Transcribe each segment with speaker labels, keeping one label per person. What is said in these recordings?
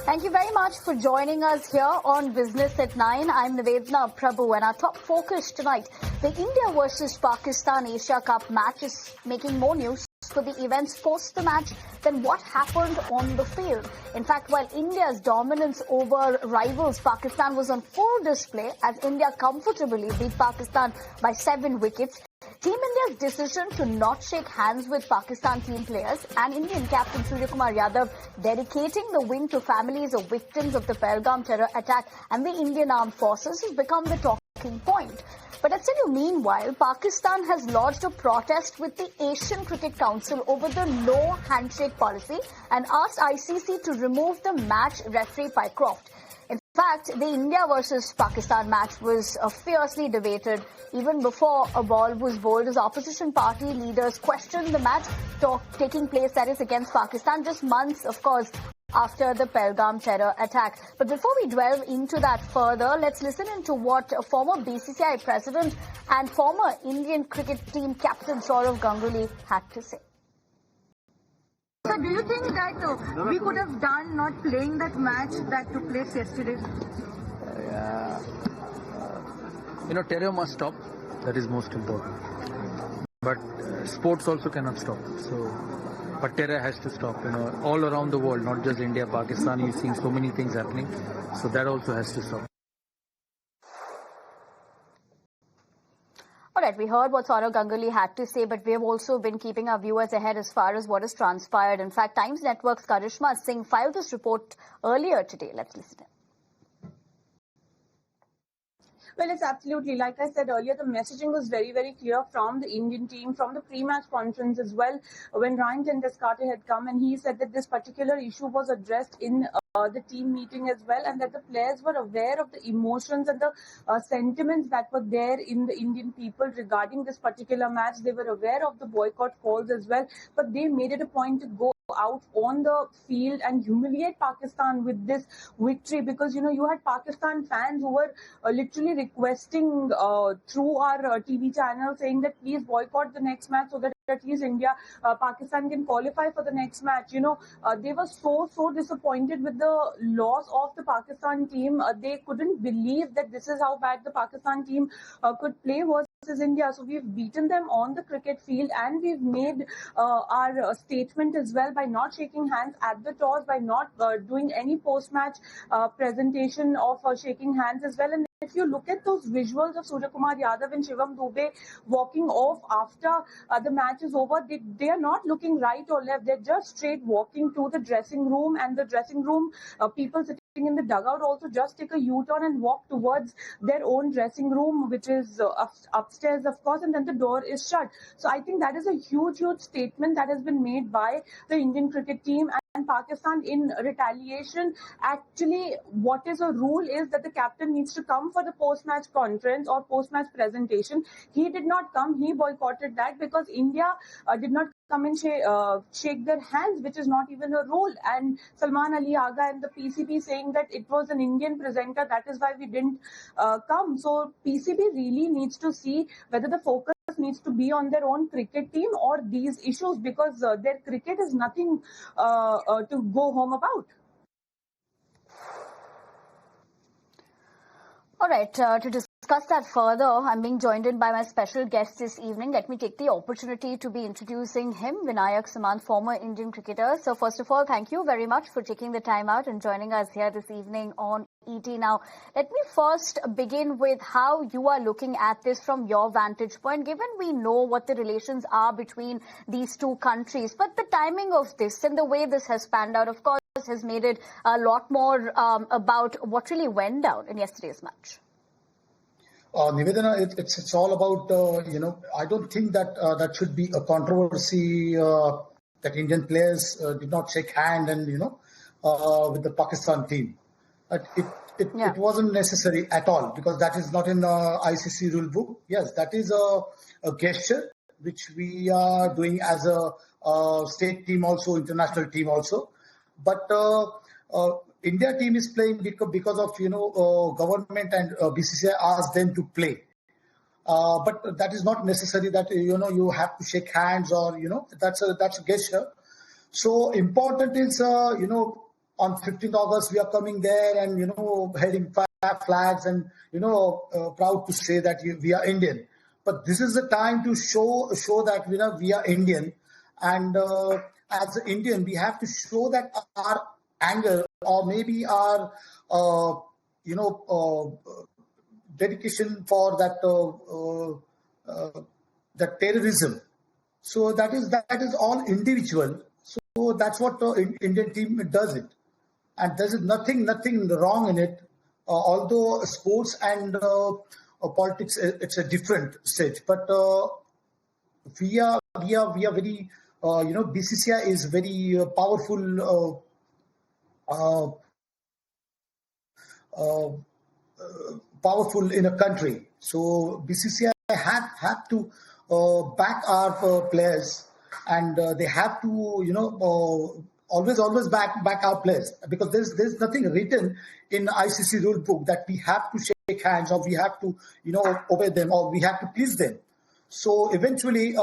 Speaker 1: Thank you very much for joining us here on Business at 9. I'm Nivedana Prabhu, and our top focus tonight, the India versus Pakistan Asia Cup match is making more news for the events post the match than what happened on the field. In fact, while India's dominance over rivals Pakistan was on full display as India comfortably beat Pakistan by 7 wickets, Team India's decision to not shake hands with Pakistan team players and Indian captain Suryakumar Yadav dedicating the win to families of victims of the Pahalgam terror attack and the Indian Armed Forces has become the talking point. But I tell you, meanwhile, Pakistan has lodged a protest with the Asian Cricket Council over the no handshake policy and asked ICC to remove the match referee Pycroft. In fact, the India versus Pakistan match was fiercely debated even before a ball was bowled as opposition party leaders questioned the match taking place, that is, against Pakistan, just months, of course, after the Pahalgam terror attack. But before we delve into that further, let's listen into what former BCCI president and former Indian cricket team captain Sourav Ganguly had to say.
Speaker 2: So do you think that we could have done not playing that match that took place yesterday?
Speaker 3: Terror must stop. That is most important. But sports also cannot stop. But terror has to stop. All around the world, not just India, Pakistan, you're seeing so many things happening. So that also has to stop.
Speaker 1: All right, we heard what Sourav Ganguly had to say, but we have also been keeping our viewers ahead as far as what has transpired. In fact, Times Network's Karishma Singh filed this report earlier today. Let's listen in.
Speaker 4: Well, it's absolutely, like I said earlier, the messaging was very, very clear from the Indian team, from the pre-match conference as well, when Ryan Tendulkar had come and he said that this particular issue was addressed in the team meeting as well, and that the players were aware of the emotions and the sentiments that were there in the Indian people regarding this particular match. They were aware of the boycott calls as well, but they made it a point to go out on the field and humiliate Pakistan with this victory, because you had Pakistan fans who were literally requesting through our TV channel saying that please boycott the next match so that at least Pakistan can qualify for the next match. They were so disappointed with the loss of the Pakistan team. They couldn't believe that this is how bad the Pakistan team could play versus India. So we've beaten them on the cricket field, and we've made our statement as well by not shaking hands at the toss, by not doing any post-match presentation of shaking hands as well. And if you look at those visuals of Suryakumar Yadav and Shivam Dube walking off after the match is over, they are not looking right or left. They're just straight walking to the dressing room, and the dressing room people sitting in the dugout also just take a U-turn and walk towards their own dressing room, which is upstairs, of course, and then the door is shut. So I think that is a huge statement that has been made by the Indian cricket team. And Pakistan, in retaliation, actually what is a rule is that the captain needs to come for the post-match conference or post-match presentation. He did not come. He boycotted that because India did not come and shake their hands, which is not even a rule. And Salman Ali Agha and the PCB saying that it was an Indian presenter, that is why we didn't come. So PCB really needs to see whether the focus needs to be on their own cricket team or these issues, because their cricket is nothing to go home about.
Speaker 1: All right, to discuss that further, I'm being joined in by my special guest this evening. Let me take the opportunity to be introducing him, Vinayak Samant, former Indian cricketer. So first of all, thank you very much for taking the time out and joining us here this evening on ET. Now, let me first begin with how you are looking at this from your vantage point, given we know what the relations are between these two countries. But the timing of this and the way this has panned out, of course, has made it a lot more about what really went down in yesterday's match.
Speaker 5: Nivedana, it's all about, I don't think that that should be a controversy that Indian players did not shake hand and, with the Pakistan team. It wasn't necessary at all, because that is not in ICC rule book. Yes, that is a gesture which we are doing as a state team also, international team also. But India team is playing because of government and BCCI asked them to play. But that is not necessary that you have to shake hands or that's a gesture. So important is on 15th August, we are coming there and, heading flags and, proud to say that we are Indian. But this is the time to show that, we are Indian. And as an Indian, we have to show that our anger or maybe our, dedication for that terrorism. So that is all individual. So that's what the Indian team does it. And there is nothing wrong in it. Although sports and politics, it's a different stage. But we are very, BCCI is very powerful. Powerful in a country. So BCCI have to back our players, and they have to always back our players, because there's nothing written in ICC rule book that we have to shake hands or we have to obey them or we have to please them. So eventually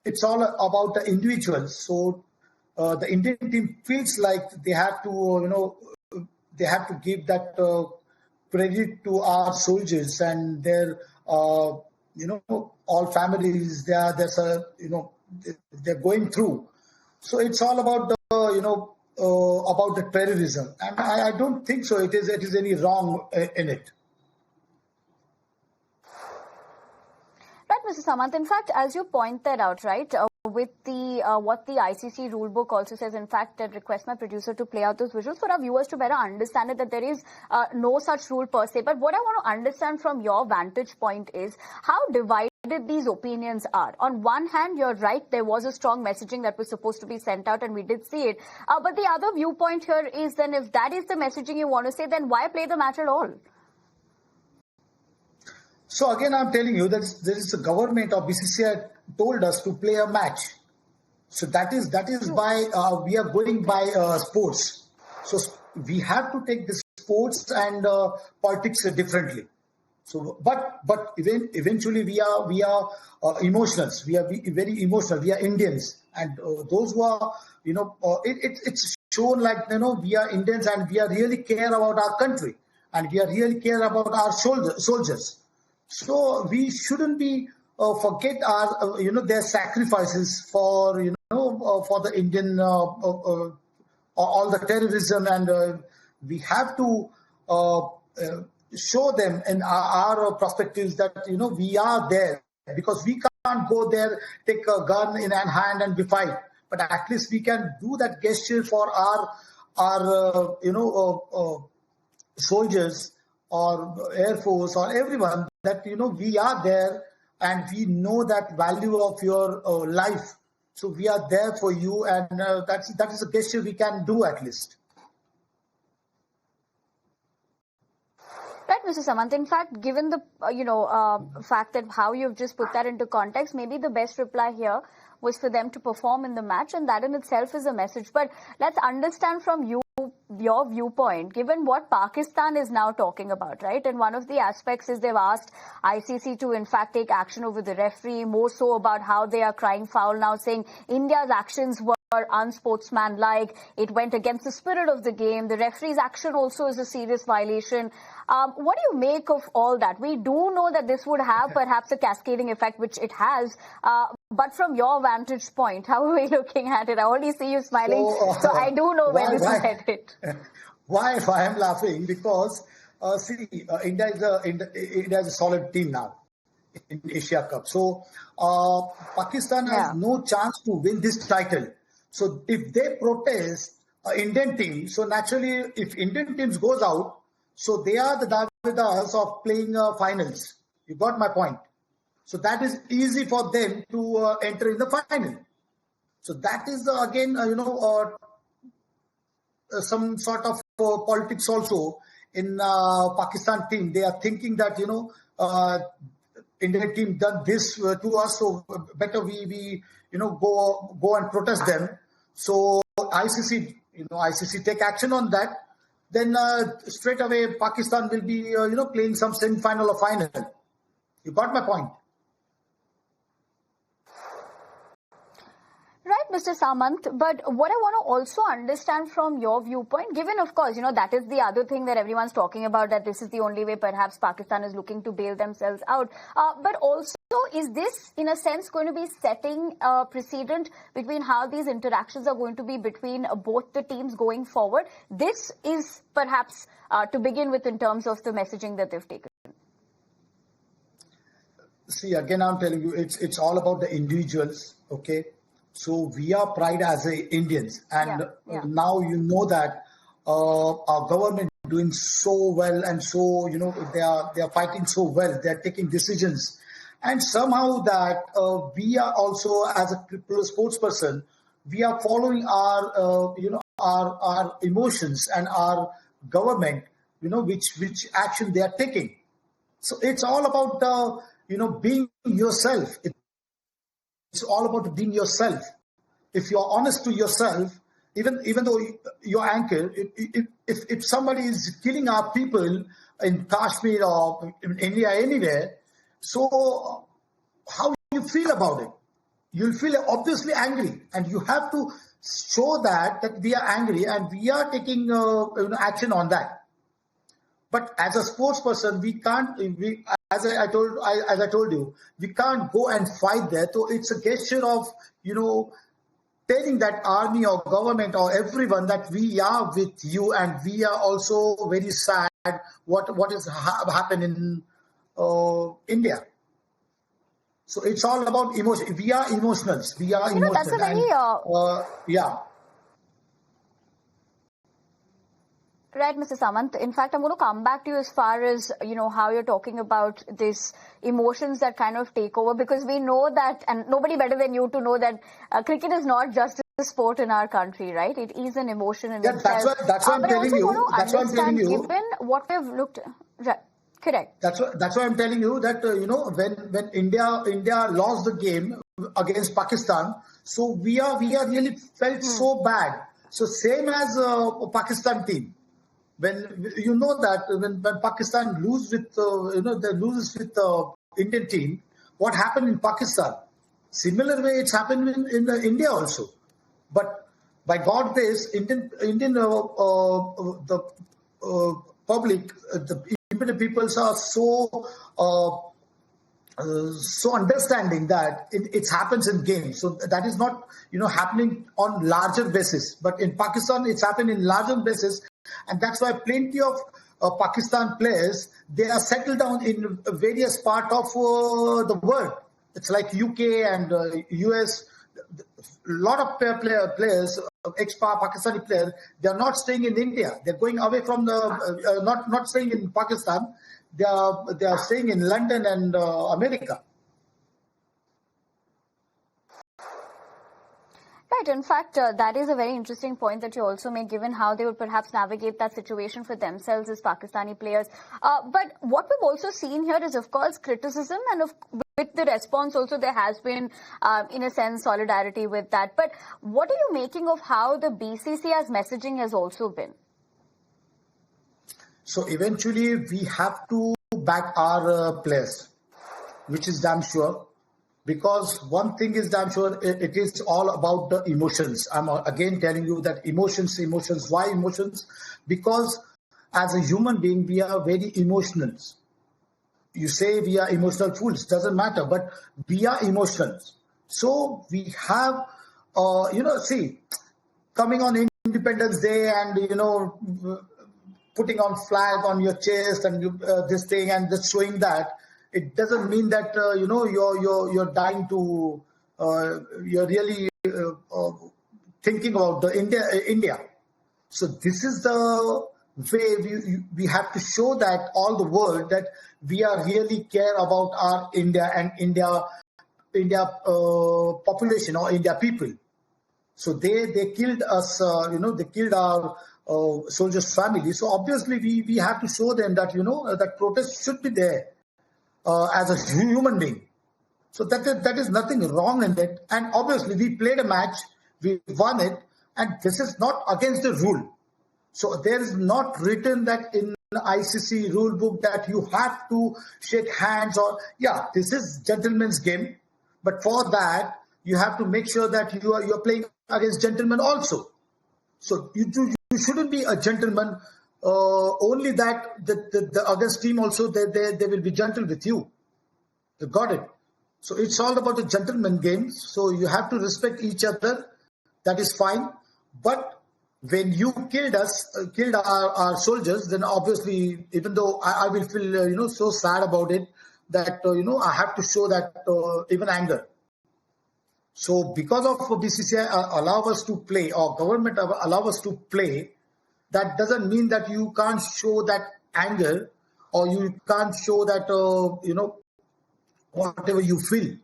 Speaker 5: it's all about the individuals. So the Indian team feels like they have to give that credit to our soldiers and their all families. They're going through. So it's all about about the terrorism, and I don't think so. It is any wrong in it.
Speaker 1: Right, Mr. Samant. In fact, as you pointed out, right, with the what the ICC rulebook also says, in fact, I request my producer to play out those visuals for our viewers to better understand it, that there is no such rule per se. But what I want to understand from your vantage point is how divided these opinions are. On one hand, you're right, there was a strong messaging that was supposed to be sent out, and we did see it. But the other viewpoint here is, then if that is the messaging you want to say, then why play the match at all?
Speaker 5: So again, I'm telling you that there is a government of BCCI told us to play a match. So that is why we are going by sports. So we have to take the sports and politics differently. So, but eventually we are emotionals. We are very emotional. We are Indians, and those who are it's shown like we are Indians and we are really care about our country and we are really care about our soldiers. So we shouldn't be forget our their sacrifices for for the Indian all the terrorism, and we have to show them in our perspectives that we are there, because we can't go there, take a gun in hand and we fight, but at least we can do that gesture for our soldiers or Air Force or everyone, that we are there and we know that value of your life. So we are there for you, and that is a gesture we can do at least.
Speaker 1: Right, Mr. Samant. In fact, given the fact that how you've just put that into context, maybe the best reply here was for them to perform in the match, and that in itself is a message. But let's understand from your viewpoint, given what Pakistan is now talking about, right? And one of the aspects is they've asked ICC to in fact take action over the referee, more so about how they are crying foul now, saying India's actions were unsportsmanlike. It went against the spirit of the game. The referee's action also is a serious violation. What do you make of all that? We do know that this would have perhaps a cascading effect, which it has. But from your vantage point, how are we looking at it? I already see you smiling, so I do know where this is headed.
Speaker 5: Why I am laughing? Because India is a solid team now in Asia Cup. So Pakistan has no chance to win this title. So if they protest Indian team, so naturally if Indian teams goes out, so they are the Davidas of playing finals. You got my point. So that is easy for them to enter in the final. So that is again, some sort of politics also in Pakistan team. They are thinking that Indian team done this to us, so better we go and protest them. So ICC take action on that. Then straight away Pakistan will be playing some semi-final or final. You got my point.
Speaker 1: Right, Mr. Samant, but what I want to also understand from your viewpoint, given, of course, that is the other thing that everyone's talking about, that this is the only way perhaps Pakistan is looking to bail themselves out. But also, is this, in a sense, going to be setting a precedent between how these interactions are going to be between both the teams going forward? This is perhaps to begin with in terms of the messaging that they've taken.
Speaker 5: See, again, I'm telling you, it's all about the individuals, okay? So we are pride as Indians, and now you know that our government is doing so well, and so they are fighting so well. They are taking decisions, and somehow that we are also, as a sports person, we are following our our emotions and our government, which action they are taking. So it's all about being yourself. It's all about being yourself. If you're honest to yourself, even though you're anchored, if somebody is killing our people in Kashmir or in India, anywhere, so how you feel about it? You'll feel obviously angry, and you have to show that we are angry and we are taking action on that. But as a sports person, we can't. As I told you, we can't go and fight there. So it's a gesture of telling that army or government or everyone that we are with you, and we are also very sad what is happened in India. So it's all about emotion. We are emotionals. We are emotional.
Speaker 1: That's a very Right, Mr. Samant. In fact, I'm going to come back to you as far as, how you're talking about this emotions that kind of take over, because we know that, and nobody better than you to know that cricket is not just a sport in our country, right? It is an emotion in itself.
Speaker 5: That's what I'm telling you. That's what I'm telling you.
Speaker 1: Given what we've looked at. Right. Correct.
Speaker 5: That's why I'm telling you that, when India lost the game against Pakistan, so we really felt so bad. So same as Pakistan team. When you know that when Pakistan loses with the Indian team, what happened in Pakistan? Similar way it's happened in India also. But by God grace, Indian public, the Indian peoples are so understanding that it happens in games. So that is not happening on larger basis. But in Pakistan, it's happened in larger basis. And that's why plenty of Pakistan players, they are settled down in various parts of the world. It's like UK and US. A lot of players, ex-Pakistani players, they are not staying in India. They're going away from the not staying in Pakistan. They are staying in London and America.
Speaker 1: Right. In fact, that is a very interesting point that you also made, given how they would perhaps navigate that situation for themselves as Pakistani players. But what we've also seen here is, of course, criticism, and with the response also there has been, in a sense, solidarity with that. But what are you making of how the BCCI's messaging has also been?
Speaker 5: So eventually we have to back our players, which is damn sure. Because one thing is damn sure, it is all about the emotions. I'm again telling you that emotions. Why emotions? Because as a human being, we are very emotional. You say we are emotional fools, doesn't matter, but we are emotional. So we have, coming on Independence Day and, putting on flag on your chest and this thing and just showing that, it doesn't mean that you're dying to you're really thinking about the India. So this is the way we have to show that all the world that we are really care about our India and India population or India people. So they killed us. They killed our soldiers' family. So obviously we have to show them that that protest should be there. As a human being. So that is nothing wrong in it. And obviously we played a match, we won it, and this is not against the rule. So there is not written that in the ICC rule book that you have to shake hands or, this is gentleman's game. But for that, you have to make sure that you are playing against gentlemen also. So you shouldn't be a gentleman only that the against team also they will be gentle with you. You got it. So it's all about the gentleman games. So you have to respect each other. That is fine. But when you killed our soldiers, then obviously, even though I will feel so sad about it, that I have to show that even anger. So because of BCCI allow us to play, or government allow us to play, that doesn't mean that you can't show that anger, or you can't show that whatever you feel.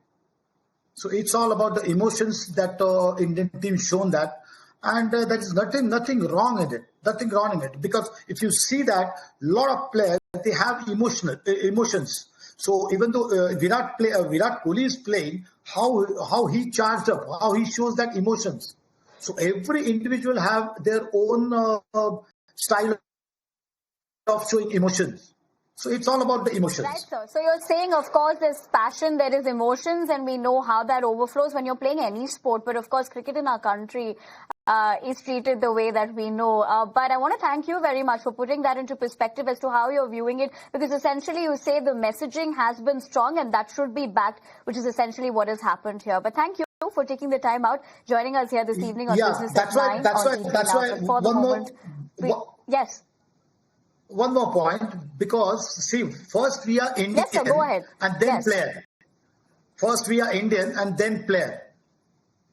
Speaker 5: So it's all about the emotions that Indian team shown that, and there is nothing wrong in it. Nothing wrong in it, because if you see that a lot of players, they have emotions. So even though Virat Kohli is playing, how he charged up, how he shows that emotions. So every individual have their own style of showing emotions. So it's all about the emotions.
Speaker 1: Right, sir. So you're saying, of course, there's passion, there is emotions, and we know how that overflows when you're playing any sport. But of course, cricket in our country is treated the way that we know. But I want to thank you very much for putting that into perspective as to how you're viewing it, because essentially you say the messaging has been strong and that should be backed, which is essentially what has happened here. But thank you for taking the time out, joining us here this evening on Business at 9.
Speaker 5: That's why.
Speaker 1: For the moment, yes.
Speaker 5: One more point, because see, first we are Indian,
Speaker 1: yes, sir, go ahead.
Speaker 5: And then player. First we are Indian and then player.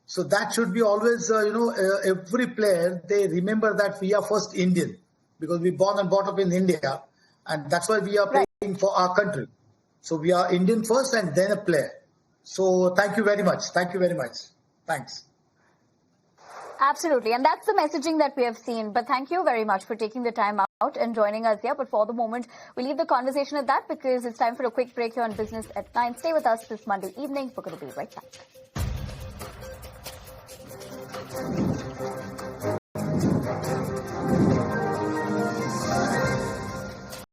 Speaker 5: So that should be always, every player, they remember that we are first Indian, because we born and brought up in India, and that's why we are playing for our country. So we are Indian first and then a player. So thank you very much. Thank you very much. Thanks.
Speaker 1: Absolutely. And that's the messaging that we have seen. But thank you very much for taking the time out and joining us here. But for the moment, we leave the conversation at that, because it's time for a quick break here on Business at 9. Stay with us this Monday evening. We're going to be right back.